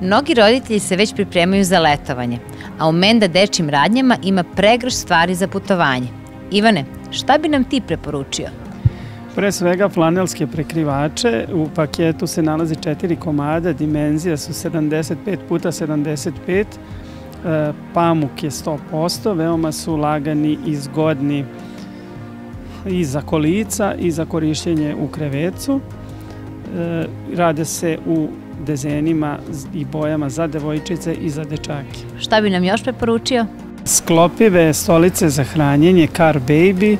Mnogi roditelji se već pripremaju za letovanje, a u Menda dečjim radnjama ima pregršt stvari za putovanje. Ivane, šta bi nam ti preporučio? Pre svega flanelske prekrivače, u paketu se nalazi 4 komada, dimenzija su 75 x 75, pamuk je 100%, veoma su lagani i zgodni i za kolica i za korišćenje u krevecu. Rade se u dezenima i bojama za devojčice i za dečake. Šta bi nam još preporučio? Sklopive stolice za hranjenje Car Baby,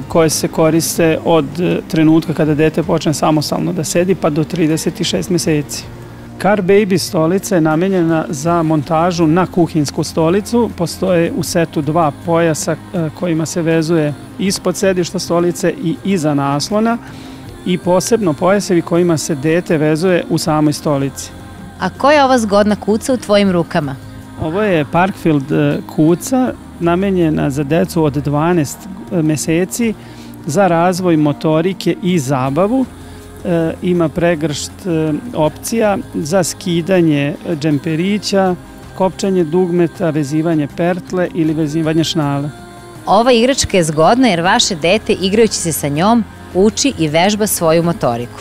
koje se koriste od trenutka kada dete počne samostalno da sedi pa do 36 meseci. Car Baby stolica je namenjena za montažu na kuhinsku stolicu. Postoje u setu 2 pojasa kojima se vezuje ispod sedišta stolice i iza naslona i posebno pojasevi kojima se dete vezuje u samoj stolici. A koja je ova zgodna kuca u tvojim rukama? Ovo je Parkfield kuca namenjena za decu od 12 meseci za razvoj motorike i zabavu. Ima pregršt opcija za skidanje džemperića, kopčanje dugmeta, vezivanje pertle ili vezivanje šnale. Ova igračka je zgodna jer vaše dete igrajući se sa njom uči i vežba svoju motoriku.